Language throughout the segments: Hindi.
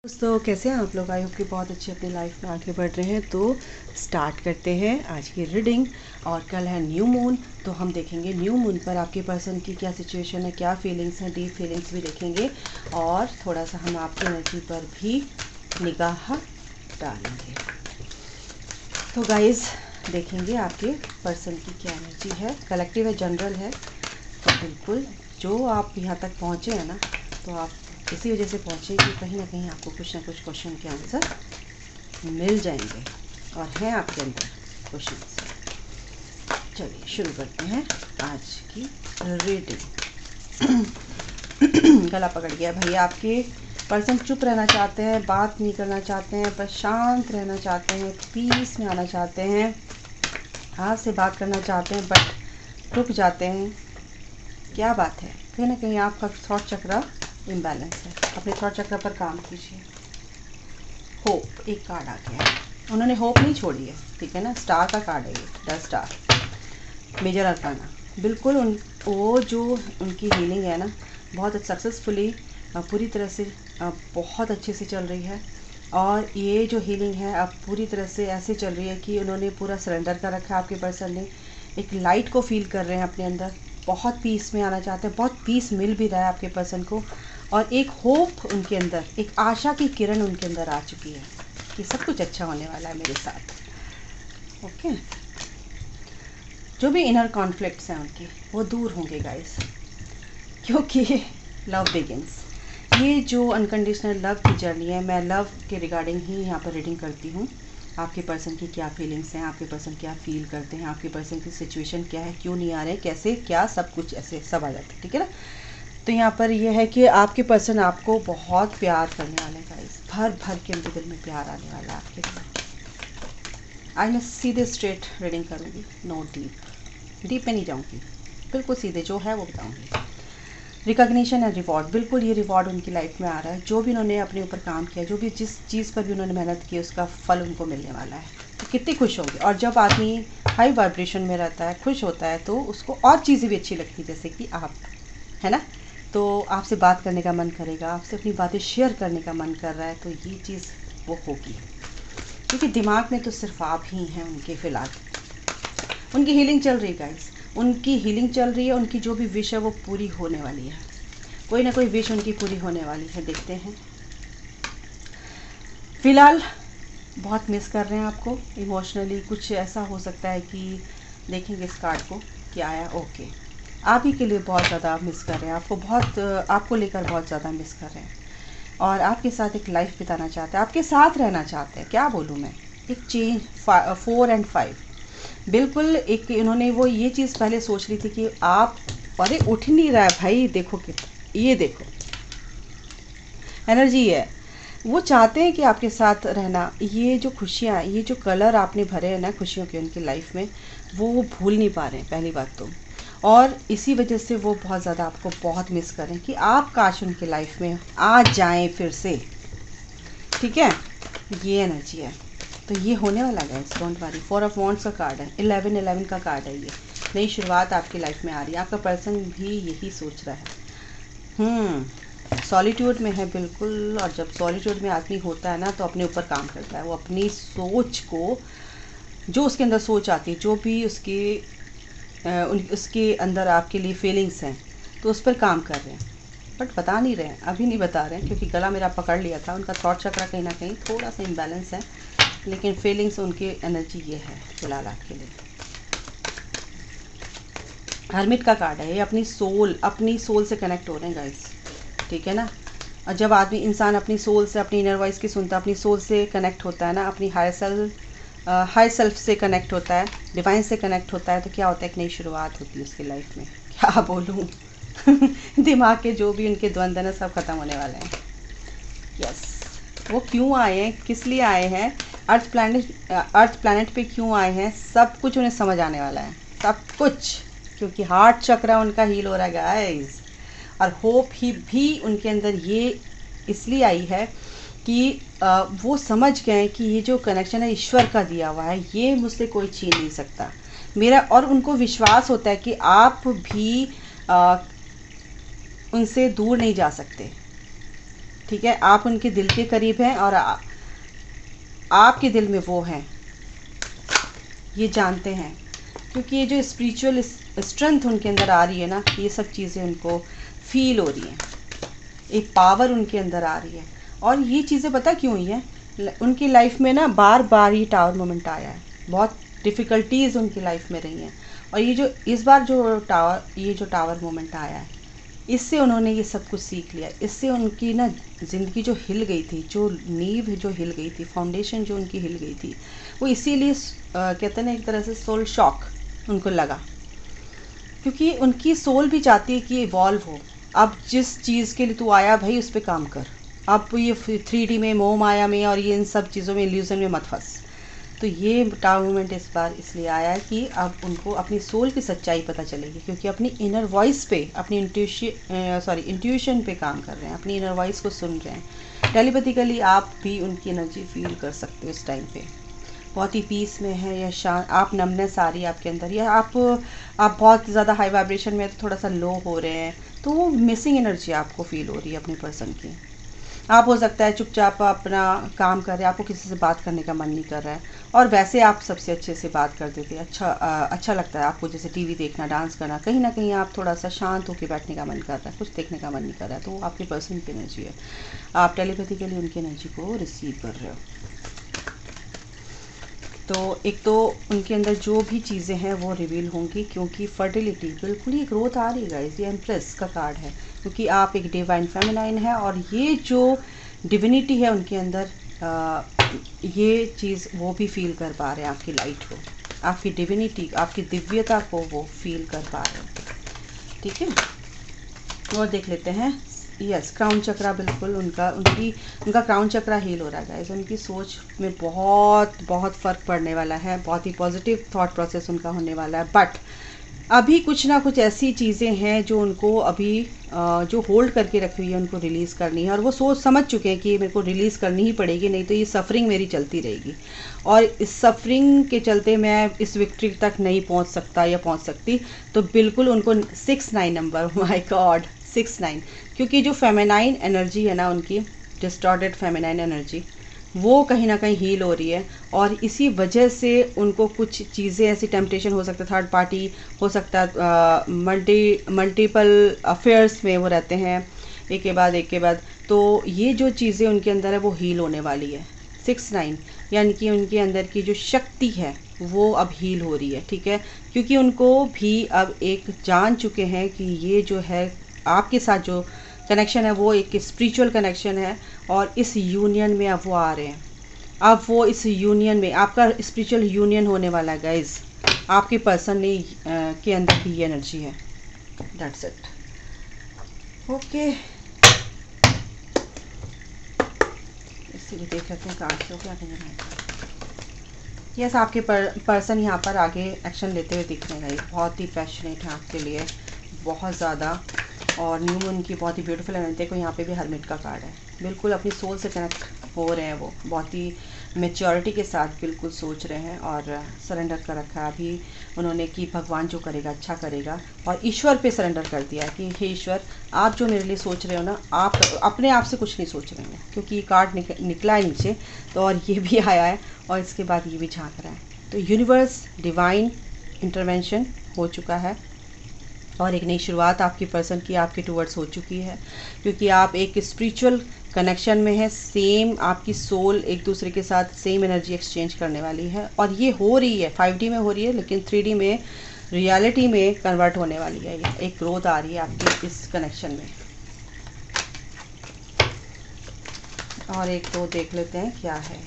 दोस्तों कैसे हैं आप लोग। आई होप कि बहुत अच्छे अपनी लाइफ में आगे बढ़ रहे हैं। तो स्टार्ट करते हैं आज की रीडिंग। और कल है न्यू मून, तो हम देखेंगे न्यू मून पर आपके पर्सन की क्या सिचुएशन है, क्या फीलिंग्स हैं, डीप फीलिंग्स भी देखेंगे और थोड़ा सा हम आपकी एनर्जी पर भी निगाह डालेंगे। तो गाइस देखेंगे आपके पर्सन की क्या एनर्जी है। कलेक्टिव है, जनरल है, तो बिल्कुल जो आप यहाँ तक पहुँचे हैं ना, तो आप इसी वजह से पहुँचे कि कहीं ना कहीं आपको कुछ ना कुछ क्वेश्चन के आंसर मिल जाएंगे और हैं आपके अंदर क्वेश्चन। चलिए शुरू करते हैं आज की रीडिंग। गला पकड़ गया भैया। आपके पर्सन चुप रहना चाहते हैं, बात नहीं करना चाहते हैं, बस शांत रहना चाहते हैं, पीस में आना चाहते हैं, हाथ से बात करना चाहते हैं बट रुक जाते हैं। क्या बात है, कहीं ना कहीं आपका थॉट चक्र इम्बैलेंस है। अपने थॉट चक्र पर काम कीजिए। होप एक कार्ड आ गया है, उन्होंने होप नहीं छोड़ी है, ठीक है ना। स्टार का कार्ड है ये, 10 स्टार, मेजर अरकाना। बिल्कुल वो जो उनकी हीलिंग है ना, बहुत सक्सेसफुली पूरी तरह से बहुत अच्छे से चल रही है। और ये जो हीलिंग है अब पूरी तरह से ऐसे चल रही है कि उन्होंने पूरा सरेंडर कर रखा है। आपके पर्सन ने एक लाइट को फील कर रहे हैं अपने अंदर, बहुत पीस में आना चाहते हैं, बहुत पीस मिल भी रहा है आपके पर्सन को। और एक होप उनके अंदर, एक आशा की किरण उनके अंदर आ चुकी है कि सब कुछ अच्छा होने वाला है मेरे साथ। ओके, जो भी इनर कॉन्फ्लिक्ट्स हैं उनके, वो दूर होंगे गाइस, क्योंकि लव बिगिंस। ये जो अनकंडीशनल लव की जर्नी है, मैं लव के रिगार्डिंग ही यहाँ पर रीडिंग करती हूँ। आपके पर्सन की क्या फीलिंग्स हैं, आपके पर्सन क्या फील करते हैं, आपके पर्सन की सिचुएशन क्या है, क्यों नहीं आ रहे, कैसे क्या, सब कुछ ऐसे सब आ जाता है, ठीक है ना। तो यहाँ पर यह है कि आपके पर्सन आपको बहुत प्यार करने वाले हैं गाइस, भर भर के उनके दिल में प्यार आने वाला है आपके लिए। आज मैं सीधे स्ट्रेट रीडिंग करूँगी, नो डीप में नहीं जाऊँगी, बिल्कुल सीधे जो है वो बताऊँगी। रिकॉग्निशन एंड रिवॉर्ड, बिल्कुल ये रिवॉर्ड उनकी लाइफ में आ रहा है। जो भी उन्होंने अपने ऊपर काम किया, जो भी जिस चीज़ पर भी उन्होंने मेहनत की, उसका फल उनको मिलने वाला है। तो कितने खुश होंगे। और जब आदमी हाई वाइब्रेशन में रहता है, खुश होता है, तो उसको और चीज़ें भी अच्छी लगती है, जैसे कि आप, है ना। तो आपसे बात करने का मन करेगा, आपसे अपनी बातें शेयर करने का मन कर रहा है, तो ये चीज़ वो होगी, क्योंकि दिमाग में तो सिर्फ आप ही हैं उनके। फ़िलहाल उनकी हीलिंग चल रही है गाइस, उनकी हीलिंग चल रही है। उनकी जो भी विश है वो पूरी होने वाली है, कोई ना कोई विश उनकी पूरी होने वाली है। देखते हैं। फ़िलहाल बहुत मिस कर रहे हैं आपको इमोशनली। कुछ ऐसा हो सकता है कि देखेंगे इस कार्ड को क्या आया। ओके, आप ही के लिए बहुत ज़्यादा मिस कर रहे हैं, आपको बहुत, आपको लेकर बहुत ज़्यादा मिस कर रहे हैं और आपके साथ एक लाइफ बिताना चाहते हैं, आपके साथ रहना चाहते हैं। क्या बोलूँ मैं, एक चेंज 4 और 5, बिल्कुल एक इन्होंने वो ये चीज़ पहले सोच ली थी कि आप, अरे उठ नहीं रहा है भाई, देखो कि ये देखो एनर्जी है। वो चाहते हैं कि आपके साथ रहना। ये जो खुशियाँ, ये जो कलर आपने भरे हैं ना खुशियों के उनकी लाइफ में, वो भूल नहीं पा रहे हैं पहली बात तो। और इसी वजह से वो बहुत ज़्यादा आपको बहुत मिस करें कि आप काश उनकी लाइफ में आ जाएं फिर से, ठीक है। ये एनर्जी है, तो ये होने वाला है, डोंट वरी। 4 ऑफ वॉन्ड्स का कार्ड है, 11 का कार्ड है। ये नई शुरुआत आपकी लाइफ में आ रही है। आपका पर्सन भी यही सोच रहा है। सॉलिट्यूड में है बिल्कुल। और जब सॉलिट्यूड में आदमी होता है ना, तो अपने ऊपर काम करता है। वो अपनी सोच को, जो उसके अंदर सोच आती है, जो भी उसके अंदर आपके लिए फीलिंग्स हैं, तो उस पर काम कर रहे हैं, बट बता नहीं रहे हैं, अभी नहीं बता रहे हैं, क्योंकि गला मेरा पकड़ लिया था। उनका थॉट चक्र कहीं ना कहीं थोड़ा सा इम्बैलेंस है, लेकिन फीलिंग्स उनकी एनर्जी ये है फिलहाल आपके लिए। हर्मिट का कार्ड है, ये अपनी सोल से कनेक्ट हो रहे हैं गाइस, ठीक है ना। और जब आदमी, इंसान अपनी सोल से, अपनी इनर वॉइस की सुनता है, अपनी सोल से कनेक्ट होता है ना, अपनी हाई सेल्फ से कनेक्ट होता है, डिवाइन से कनेक्ट होता है, तो क्या होता है, एक नई शुरुआत होती है उसकी लाइफ में। क्या बोलूँ दिमाग के जो भी उनके द्वंद्व ना, सब खत्म होने वाले हैं। यस, वो क्यों आए हैं, किस लिए आए हैं, अर्थ प्लैनेट पे क्यों आए हैं, सब कुछ उन्हें समझ आने वाला है, सब कुछ। क्योंकि हार्ट चक्र उनका हील हो रहा है गाइस। और होप ही भी उनके अंदर ये इसलिए आई है कि वो समझ गए कि ये जो कनेक्शन है ईश्वर का दिया हुआ है, ये मुझसे कोई छीन नहीं सकता मेरा। और उनको विश्वास होता है कि आप भी उनसे दूर नहीं जा सकते। ठीक है, आप उनके दिल के करीब हैं और आपके दिल में वो हैं, ये जानते हैं। क्योंकि ये जो स्पिरिचुअल स्ट्रेंथ उनके अंदर आ रही है ना, ये सब चीज़ें उनको फील हो रही हैं, एक पावर उनके अंदर आ रही है। और ये चीज़ें पता क्यों हुई हैं, उनकी लाइफ में ना बार बार ये टावर मोमेंट आया है, बहुत डिफ़िकल्टीज़ उनकी लाइफ में रही हैं। और ये जो इस बार जो टावर मोमेंट आया है, इससे उन्होंने ये सब कुछ सीख लिया। इससे उनकी ना ज़िंदगी जो हिल गई थी, जो नींव जो हिल गई थी, फाउंडेशन जो उनकी हिल गई थी, वो इसीलिए कहते हैं ना, एक तरह से सोल शॉक उनको लगा। क्योंकि उनकी सोल भी चाहती है कि इवॉल्व हो। अब जिस चीज़ के लिए तू आया भाई, उस पर काम कर। अब ये 3D में, मोह माया में और ये इन सब चीज़ों में, इल्यूजन में मत फंस। तो ये टावर मोमेंट इस बार इसलिए आया है कि अब उनको अपनी सोल की सच्चाई पता चलेगी। क्योंकि अपनी इनर वॉइस पे, अपनी इंट्यूशन पे काम कर रहे हैं, अपनी इनर वॉइस को सुन रहे हैं। टेलीपैथिकली आप भी उनकी एनर्जी फील कर सकते हो इस टाइम पे। बहुत ही पीस में है या शांत, आप नमनेस आ रही है आपके अंदर, या आप बहुत ज़्यादा हाई वाइब्रेशन में तो थोड़ा सा लो हो रहे हैं, तो वो मिसिंग एनर्जी आपको फील हो रही है अपने पर्सन की। आप हो सकता है चुपचाप अपना काम कर रहे हैं, आपको किसी से बात करने का मन नहीं कर रहा है, और वैसे आप सबसे अच्छे से बात कर देते हैं। अच्छा लगता है आपको, जैसे टीवी देखना, डांस करना, कहीं ना कहीं आप थोड़ा सा शांत होकर बैठने का मन कर रहा है, कुछ देखने का मन नहीं कर रहा है, तो वो आपके पर्सन की एनर्जी है। आप टेलीपैथिकली उनकी एनर्जी को रिसीव कर रहे हो। तो एक तो उनके अंदर जो भी चीज़ें हैं वो रिवील होंगी, क्योंकि फर्टिलिटी बिल्कुल ही ग्रोथ आ रही है गाइस। ये एम्प्रेस का कार्ड है, क्योंकि आप एक डिवाइन फेमिनाइन है, और ये जो डिविनिटी है उनके अंदर, ये चीज़ वो भी फील कर पा रहे हैं, आपकी लाइट को, आपकी डिविनिटी, आपकी दिव्यता को वो फील कर पा रहे हैं। ठीक है, और देख लेते हैं। यस, क्राउन चक्रा बिल्कुल उनका क्राउन चक्रा हील हो रहा है गाइस। उनकी सोच में बहुत फ़र्क पड़ने वाला है, बहुत ही पॉजिटिव थॉट प्रोसेस उनका होने वाला है। बट अभी कुछ ना कुछ ऐसी चीज़ें हैं जो उनको अभी जो होल्ड करके रखी हुई है, उनको रिलीज़ करनी है। और वो सोच समझ चुके हैं कि मेरे को रिलीज़ करनी ही पड़ेगी, नहीं तो ये सफ़रिंग मेरी चलती रहेगी, और इस सफ़रिंग के चलते मैं इस विक्ट्री तक नहीं पहुंच सकता या पहुंच सकती। तो बिल्कुल उनको 6-9 नंबर, माय गॉड 6-9, क्योंकि जो फेमिनाइन एनर्जी है ना उनकी, डिस्टॉर्टेड फेमिनाइन एनर्जी, वो कहीं ना कहीं हील हो रही है। और इसी वजह से उनको कुछ चीज़ें ऐसी, टेम्पटेशन हो सकता है, थर्ड पार्टी हो सकता है, मल्टीपल अफेयर्स में वो रहते हैं एक के बाद। तो ये जो चीज़ें उनके अंदर है वो हील होने वाली है। 6-9 यानी कि उनके अंदर की जो शक्ति है वो अब हील हो रही है। ठीक है, क्योंकि उनको भी अब एक जान चुके हैं कि ये जो है आपके साथ जो कनेक्शन है वो एक स्पिरिचुअल कनेक्शन है, और इस यूनियन में अब वो आ रहे हैं। अब वो इस यूनियन में, आपका स्पिरिचुअल यूनियन होने वाला है गाइज। आपके पर्सन ने के अंदर भी ये एनर्जी है। That's it. ओके, इसलिए देख लेते हैं कार्ड को क्या कहना है। यस, आपके पर्सन यहाँ पर आगे एक्शन लेते हुए दिख रहे हैं। बहुत ही पैशनेट है आपके लिए, बहुत ज़्यादा। और न्यू मून की बहुत ही ब्यूटीफुल एनर्जी। देखो यहाँ पे भी हरमिट का कार्ड है, बिल्कुल अपनी सोल से कनेक्ट हो रहे हैं। वो बहुत ही मैच्योरिटी के साथ बिल्कुल सोच रहे हैं और सरेंडर कर रखा है अभी उन्होंने कि भगवान जो करेगा अच्छा करेगा, और ईश्वर पे सरेंडर कर दिया कि हे ईश्वर, आप जो मेरे लिए सोच रहे हो ना, आप अपने आप से कुछ नहीं सोच रहे हो, क्योंकि ये कार्ड निकला है नीचे, तो और ये भी आया है, और इसके बाद ये भी झांक रहा है। तो यूनिवर्स डिवाइन इंटरवेंशन हो चुका है, और एक नई शुरुआत आपकी पर्सन की आपके टूवर्ड्स हो चुकी है, क्योंकि आप एक स्पिरिचुअल कनेक्शन में है। सेम आपकी सोल एक दूसरे के साथ सेम एनर्जी एक्सचेंज करने वाली है, और ये हो रही है 5D में हो रही है, लेकिन 3D में, रियलिटी में कन्वर्ट होने वाली है। एक ग्रोथ आ रही है आपकी इस कनेक्शन में। और एक तो देख लेते हैं क्या है।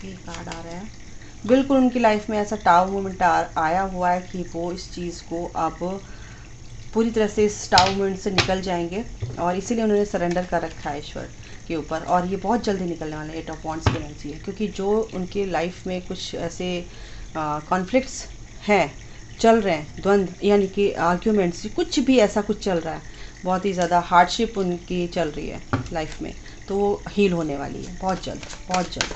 कार्ड आ रहा है, बिल्कुल उनकी लाइफ में ऐसा टावर मोमेंट आया हुआ है कि वो इस चीज़ को अब पूरी तरह से इस टावर मोमेंट से निकल जाएंगे, और इसीलिए उन्होंने सरेंडर कर रखा है ईश्वर के ऊपर। और ये बहुत जल्दी निकलने वाला है। 8 ऑफ वॉन्ड्स की एनर्जी है, क्योंकि जो उनके लाइफ में कुछ ऐसे कॉन्फ्लिक्ट्स हैं, चल रहे हैं, द्वंद्व यानी कि आर्ग्यूमेंट्स, कुछ भी ऐसा कुछ चल रहा है, बहुत ही ज़्यादा हार्डशिप उनकी चल रही है लाइफ में, तो वो हील होने वाली है बहुत जल्द, बहुत जल्द।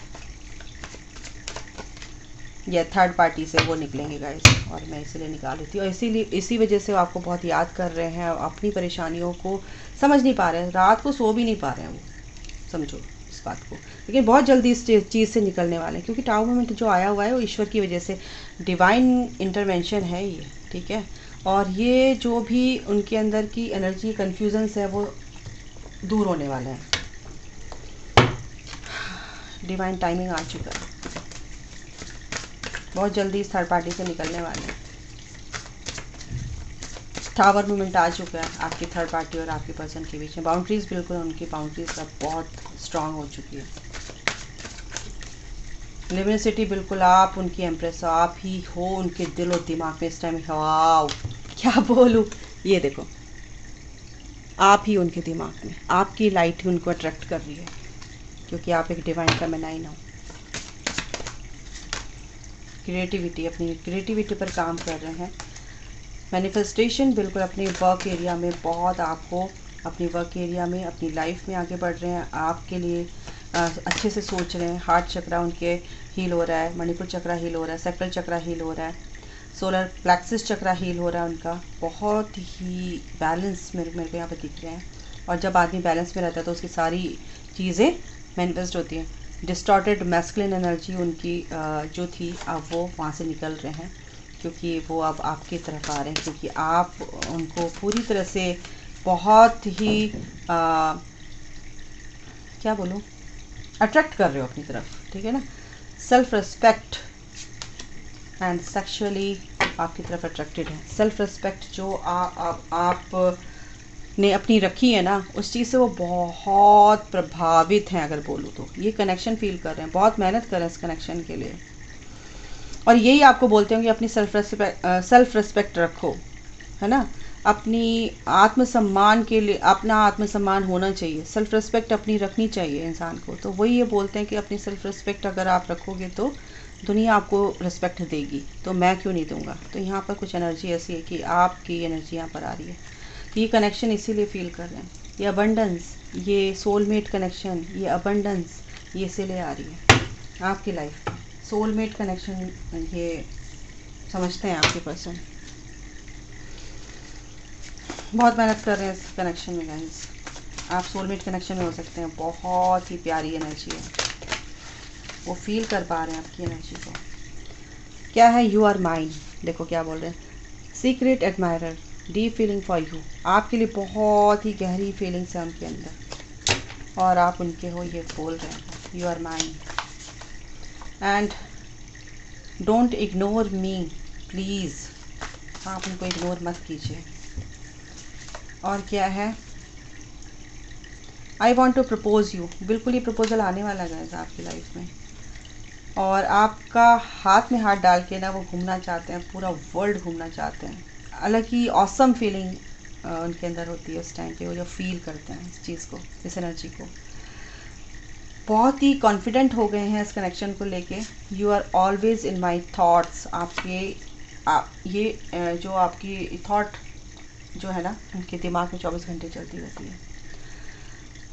या थर्ड पार्टी से वो निकलेंगे गाइस, और मैं इसीलिए निकाल रही थी। और इसी वजह से वो आपको बहुत याद कर रहे हैं, अपनी परेशानियों को समझ नहीं पा रहे हैं, रात को सो भी नहीं पा रहे हैं वो, समझो इस बात को। लेकिन बहुत जल्दी इस चीज़ से निकलने वाले हैं, क्योंकि टावर मोमेंट जो आया हुआ है वो ईश्वर की वजह से, डिवाइन इंटरवेंशन है ये, ठीक है। और ये जो भी उनके अंदर की एनर्जी कन्फ्यूजन्स है वो दूर होने वाले हैं। डिवाइन टाइमिंग आ चुका है, बहुत जल्दी इस थर्ड पार्टी से निकलने वाले हैं। टावर मूवमेंट आ चुका है आपकी थर्ड पार्टी और आपके पर्सन के बीच में। बाउंड्रीज बिल्कुल उनकी बाउंड्रीज अब बहुत स्ट्रांग हो चुकी है। लिमिसिटी बिल्कुल आप उनकी एम्प्रेस हो, आप ही हो उनके दिल और दिमाग में इस टाइम। वाओ क्या बोलूँ, ये देखो आप ही उनके दिमाग में, आपकी लाइट ही उनको अट्रैक्ट कर रही है, क्योंकि आप एक डिवाइन फेमिनाइन हो। क्रिएटिविटी, अपनी क्रिएटिविटी पर काम कर रहे हैं। मैनिफेस्टेशन बिल्कुल अपने वर्क एरिया में, बहुत आपको अपनी वर्क एरिया में, अपनी लाइफ में आगे बढ़ रहे हैं, आपके लिए अच्छे से सोच रहे हैं। हार्ट चक्रा उनके हील हो रहा है, मणिपुर चक्रा हील हो रहा है, सैक्रल चक्रा हील हो रहा है, सोलर प्लेक्सस चक्रा हील हो रहा है उनका। बहुत ही बैलेंस मेरे को यहाँ पर दिख रहे हैं। और जब आदमी बैलेंस में रहता है तो उसकी सारी चीज़ें मैनिफेस्ट होती हैं। डिस्टॉर्टेड मैस्कुलिन एनर्जी उनकी जो थी, अब वो वहाँ से निकल रहे हैं, क्योंकि वो अब आपकी तरफ आ रहे हैं, क्योंकि आप उनको पूरी तरह से बहुत ही क्या बोलूँ, अट्रैक्ट कर रहे हो अपनी तरफ, ठीक है ना। सेल्फ रिस्पेक्ट एंड सेक्सुअली आपकी तरफ अट्रैक्टेड है। सेल्फ रिस्पेक्ट जो आप ने अपनी रखी है ना, उस चीज़ से वो बहुत प्रभावित हैं। अगर बोलूँ तो ये कनेक्शन फील कर रहे हैं, बहुत मेहनत कर रहे हैं इस कनेक्शन के लिए। और यही आपको बोलते हैं कि अपनी सेल्फ रिस्पेक्ट रखो, है ना। अपनी आत्मसम्मान के लिए, अपना आत्मसम्मान होना चाहिए, सेल्फ रिस्पेक्ट अपनी रखनी चाहिए इंसान को। तो वही ये बोलते हैं कि अपनी सेल्फ रिस्पेक्ट अगर आप रखोगे तो दुनिया आपको रिस्पेक्ट देगी, तो मैं क्यों नहीं दूंगा। तो यहाँ पर कुछ एनर्जी ऐसी है कि आपकी एनर्जी यहाँ पर आ रही है। ये कनेक्शन इसीलिए फील कर रहे हैं, ये अबंडेंस, ये सोलमेट कनेक्शन, ये अबंडेंस, ये इसीलिए आ रही है आपकी लाइफ। सोलमेट कनेक्शन ये समझते हैं आपके पर्सन, बहुत मेहनत कर रहे हैं इस कनेक्शन में गाइस। आप सोलमेट कनेक्शन में हो सकते हैं, बहुत ही प्यारी एनर्जी है, वो फील कर पा रहे हैं आपकी एनर्जी को। क्या है, यू आर माइन, देखो क्या बोल रहे हैं। Secret admirer, deep feeling for you, आपके लिए बहुत ही गहरी फीलिंग्स है उनके अंदर, और आप उनके हो, ये बोल रहे हैं you are mine. And don't ignore me please, आप उनको इग्नोर मत कीजिए। और क्या है, I want to propose you, बिल्कुल ये प्रपोजल आने वाला है आपकी लाइफ में, और आपका हाथ में हाथ डाल के ना वो घूमना चाहते हैं, पूरा वर्ल्ड घूमना चाहते हैं। अलग ही ऑसम फीलिंग उनके अंदर होती है उस टाइम पे, वो जो फील करते हैं इस चीज़ को, इस एनर्जी को। बहुत ही कॉन्फिडेंट हो गए हैं इस कनेक्शन को लेके। You are always in my thoughts, आपके ये जो आपकी थॉट जो है ना, उनके दिमाग में 24 घंटे चलती रहती है।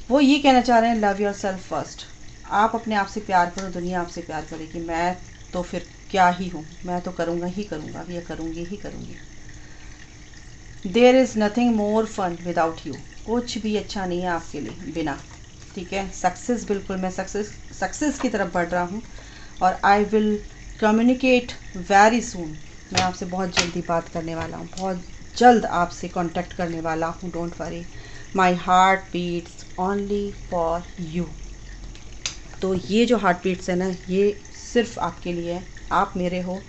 वो ये कहना चाह रहे हैं, लव योर सेल्फ फर्स्ट, आप अपने आप से प्यार करो, दुनिया आपसे प्यार करेगी। मैं तो फिर क्या ही हूँ, मैं तो करूँगा ही करूँगा, ये करूँगी ही करूँगी। There is nothing more fun without you, कुछ भी अच्छा नहीं है आपके लिए बिना, ठीक है। सक्सेस, बिल्कुल मैं सक्सेस की तरफ बढ़ रहा हूँ, और I will communicate very soon, मैं आपसे बहुत जल्दी बात करने वाला हूँ, बहुत जल्द आपसे कांटेक्ट करने वाला हूँ, don't worry. My heart beats only for you. तो ये जो हार्ट बीट्स है ना, ये सिर्फ आपके लिए है, आप मेरे हो,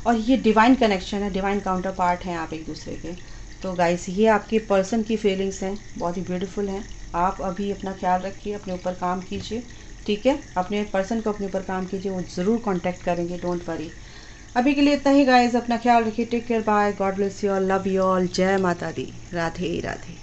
और ये डिवाइन कनेक्शन है, डिवाइन काउंटर पार्ट हैं आप एक दूसरे के। तो गाइस, ये आपके पर्सन की फीलिंग्स हैं, बहुत ही ब्यूटीफुल हैं। आप अभी अपना ख्याल रखिए, अपने ऊपर काम कीजिए, ठीक है। अपने पर्सन को अपने ऊपर काम कीजिए, वो ज़रूर कांटेक्ट करेंगे, डोंट वरी। अभी के लिए इतना ही गाइस, अपना ख्याल रखिए, take care, bye, God bless you all, love you all, जय माता दी, राधे राधे।